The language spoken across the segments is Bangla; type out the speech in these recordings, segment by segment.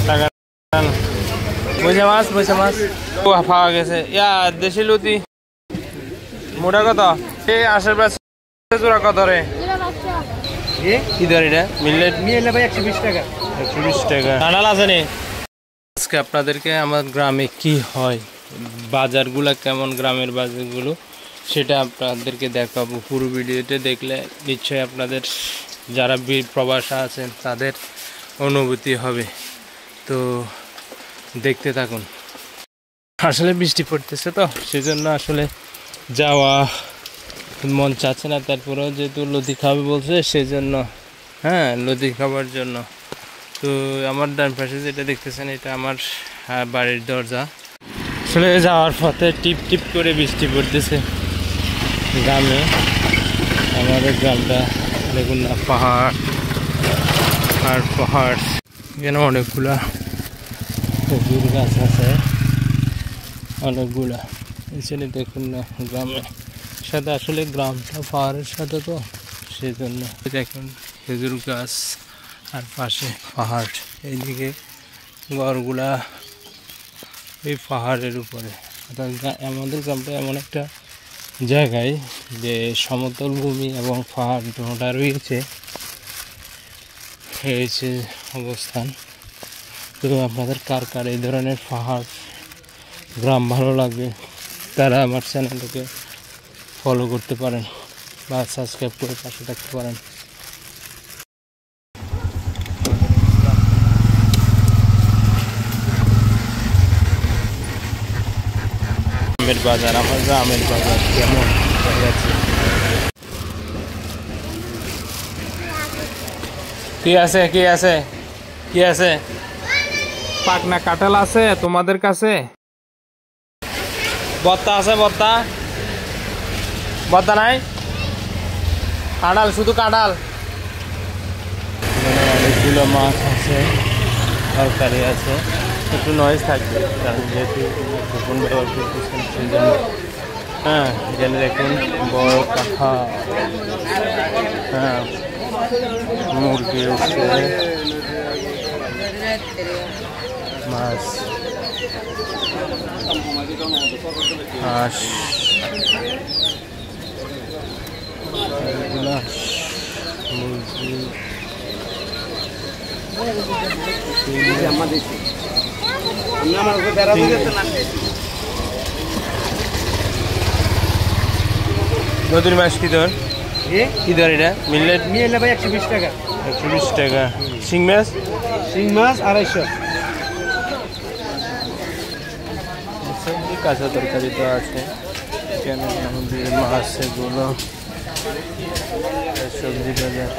টাকা বৈশা মাছ পাওয়া গেছে ইয়া দেশি লতি মোটা কত এই আশেপাশে জোড়া কত রে কি ধর এটা মিললে ভাই 120 টাকা 120 টাকা কাঁঠাল আছে নি আজকে আপনাদেরকে আমার গ্রামে কি হয় বাজারগুলো কেমন গ্রামের বাজারগুলো সেটা আপনাদেরকে দেখাবো পুরো ভিডিওতে দেখলে নিশ্চয়ই আপনাদের যারা প্রবাসী আছেন তাদের অনুভূতি হবে তো দেখতে থাকুন আসলে বৃষ্টি পড়তেছে তো সেজন্য আসলে যাওয়া মন চাচ্ছে না তারপরেও যেহেতু লতি খাবে বলছে সেজন্য হ্যাঁ লতি খাবার জন্য তো আমার ডান পাশে যেটা দেখতেছেন এটা আমার বাড়ির দরজা আসলে যাওয়ার পথে টিপ টিপ করে বৃষ্টি পড়তেছে গ্রামে আমাদের গ্রামটা দেখুন না পাহাড় আর পাহাড় এখানে অনেকগুলা খেজুর গাছ আছে অনেকগুলা এখানে দেখুন না গ্রামে সাথে আসলে গ্রামটা পাহাড়ের সাথে তো সেই জন্য দেখুন খেজুর গাছ আর পাশে পাহাড় এইদিকে ঘরগুলা এই পাহাড়ের উপরে আমাদের গ্রামটা এমন একটা জায়গায় যে সমতল ভূমি এবং পাহাড় দুটোটা রয়েছে হয়েছে অবস্থান তো আপনাদের কার কার এই ধরনের পাহাড় গ্রাম ভালো লাগবে তারা আমার চ্যানেলটাকে ফলো করতে পারেন বা সাবস্ক্রাইব করে পাশে থাকতে পারেন আমের বাজার আমার আমের বাজার কেমন যাচ্ছে কি আছে পাকনা কাঁঠাল আছে তোমাদের কাছে বত্তা আছে বত্তা নাই কাঁঠাল শুধু কাঁঠাল অনেকগুলো মাছ আছে তরকারি আছে একটু নয়েজ থাকবে কারণ যেহেতু ফোন ব্যবহার করতেছেন সেই জন্য হ্যাঁ এখানে দেখুন বড় কাঁঠা হ্যাঁ মুরগি উঠছে মাছ হাঁস মুরগি নদীর মাছ কি ধর এটা মিললে ভাই 120 টাকা 120 টাকা শিং মাছ 250 কাঁচা তরকারি তো আছে কেন নদীর মাছ এগুলো সবজি বাজার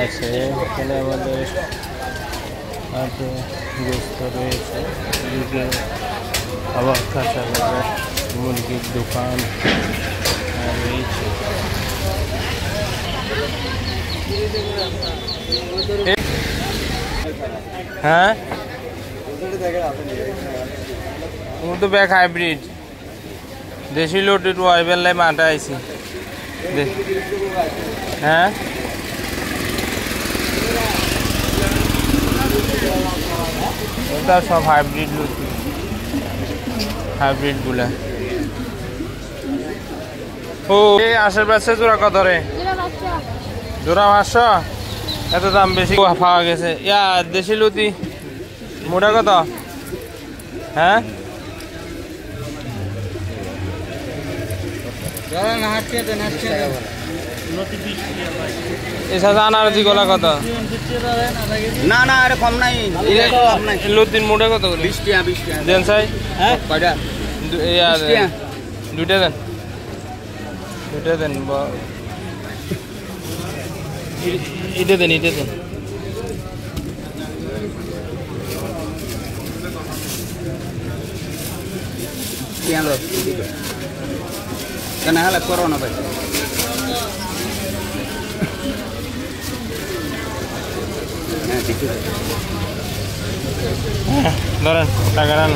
আছে এখানে আমাদের আরো গোস্ত রয়েছে আবার কাঁচা বাজার মুরগির দোকান রয়েছে হ্যাঁ তো ব্যাগ হাইব্রিড দেশি লোট একটু আইবেলাই মাঠে আইছি হ্যাঁ ওটা সব হাইব্রিড লুচি হাইব্রিড গুলা ও এই আশেপাশে জোড়া কত রে জোড়া 500 এত দাম বেশি পাওয়া গেছে ইয়া দেশি লুচি মোটা কত হ্যাঁ আনারজি গলা কত না না আরে কম নাই লতিন মোটা কত 20 টাকা দেন সাই হ্যাঁ কয়টা দুইটা দেন এটা দেন কেন হলে করো না ভাই ধরেন টাকা রান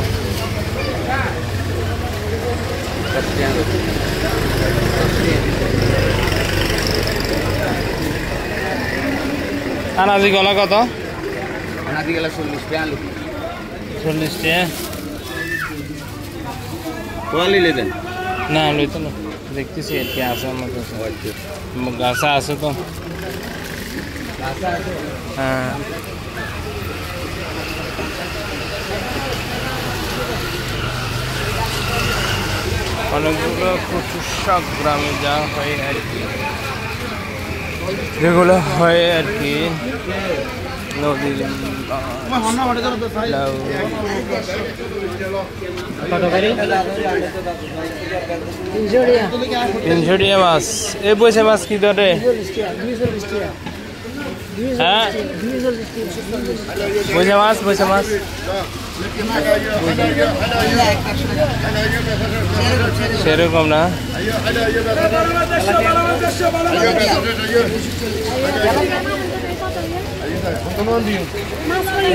আনাজি গলা কত আজি গেলে 40 টাকা আলু 40 টাকা কোয়ালি লেবেন না লইতো না দেখতেছি কি আছে আমার কাছে গাছা আছে তো হ্যাঁ অনেকগুলো প্রচুর শাক গ্রামে যা হয় আর কি যেগুলো হয় আর কি নদীর তিনশো মাছ এই পয়সা মাছ কি ধরে হ্যাঁ পয়সা মাছ সেরকম না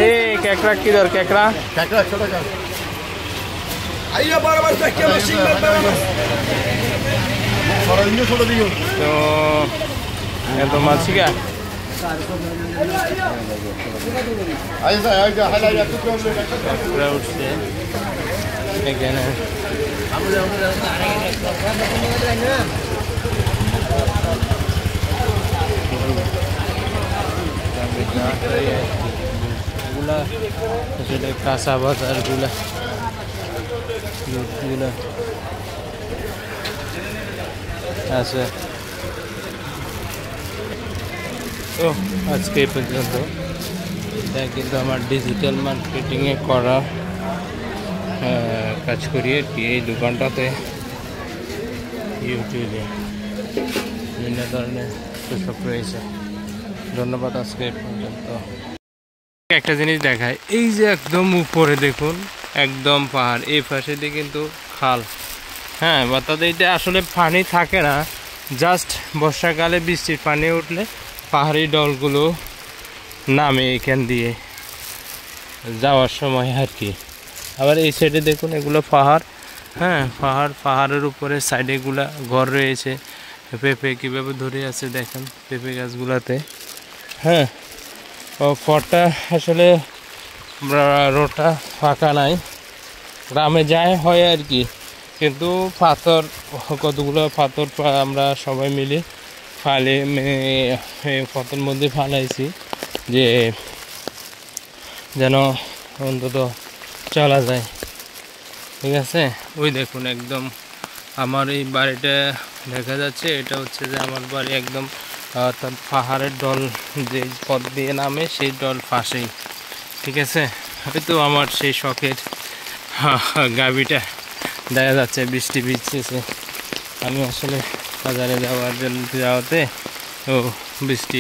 এই কেকড়া কি দর কেকড়া তো এত মাছ কি উঠছে এখানে কাঁচা বাজার গুলা আছে তো আজকে এই পর্যন্ত এটা কিন্তু আমার ডিজিটাল মার্কেটিংয়ে করা কাজ করি আর কি এই দোকানটাতে ইউটিউবে বিভিন্ন ধরনের সব রয়েছে ধন্যবাদ আজকে এই পর্যন্ত একটা জিনিস দেখায় এই যে একদম উপরে দেখুন একদম পাহাড় এই পাশে দিয়ে কিন্তু খাল হ্যাঁ বা তাদের এটা আসলে পানি থাকে না জাস্ট বর্ষাকালে বৃষ্টির পানি উঠলে পাহাড়ি ডলগুলো নামে এখান দিয়ে যাওয়ার সময় আর কি আবার এই সাইডে দেখুন এগুলো পাহাড় হ্যাঁ পাহাড়ের উপরে সাইডে এগুলা ঘর রয়েছে পেঁপে কীভাবে ধরে আছে দেখেন পেঁপে গাছগুলাতে হ্যাঁ পথটা আসলে রোডটা ফাঁকা নাই গ্রামে যায় হয় আর কি কিন্তু পাথর কতগুলো পাথর আমরা সবাই মিলে ফালে পাথর মধ্যে ফালাইছি যে যেন অন্তত চলা যায় ঠিক আছে ওই দেখুন একদম আমার এই বাড়িটা দেখা যাচ্ছে এটা হচ্ছে যে আমার বাড়ি একদম অর্থাৎ পাহাড়ের ডল যে পথ দিয়ে নামে সেই ডল পাশেই ঠিক আছে হয়তো আমার সেই শখের গাভিটা দেখা যাচ্ছে বৃষ্টি ভিজতেছে আমি আসলে বাজারে যাওয়াতে ও বৃষ্টি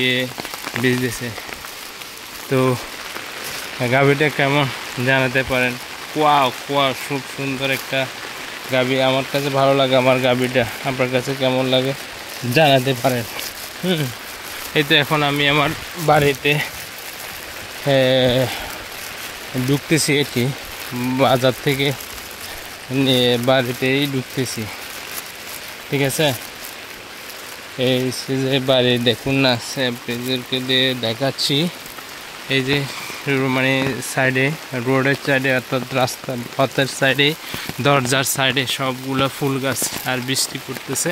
ভিজতেছে তো গাভিটা কেমন জানাতে পারেন কুয়া খুব সুন্দর একটা গাভি আমার কাছে ভালো লাগে আমার গাভিটা আপনার কাছে কেমন লাগে জানাতে পারেন এই তো এখন আমি আমার বাড়িতে ঢুকতেছি এটি বাজার থেকে নিয়ে বাড়িতেই ঢুকতেছি ঠিক আছে এই যে বাড়ি দেখুন না আপনাদেরকে দিয়ে দেখাচ্ছি এই যে মানে সাইডে রোডের সাইডে অর্থাৎ রাস্তা পথের সাইডে দরজার সাইডে সবগুলো ফুল গাছ আর বৃষ্টি পড়তেছে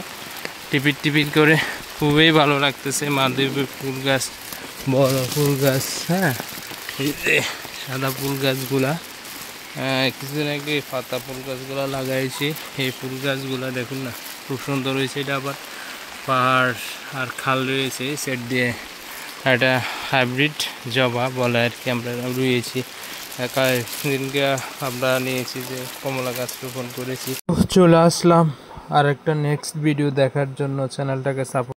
টিপির করে খুবই ভালো লাগতেছে মাধবী ফুল গাছ বড় ফুল গাছ হ্যাঁ এই যে সাদা ফুল গাছগুলা কিছুদিন আগে পাতা ফুল গাছগুলো লাগাইছি এই ফুল গাছগুলা দেখুন না খুব সুন্দর হয়েছে এটা আবার পাহাড় আর খাল রয়েছে সেট দিয়ে এটা হাইব্রিড জবা বলে আর কি আমরা রুয়েছি দিনকে আমরা নিয়েছি যে কমলা গাছ রোপণ করেছি চলে আসলাম আর একটা নেক্সট ভিডিও দেখার জন্য চ্যানেলটাকে সাপোর্ট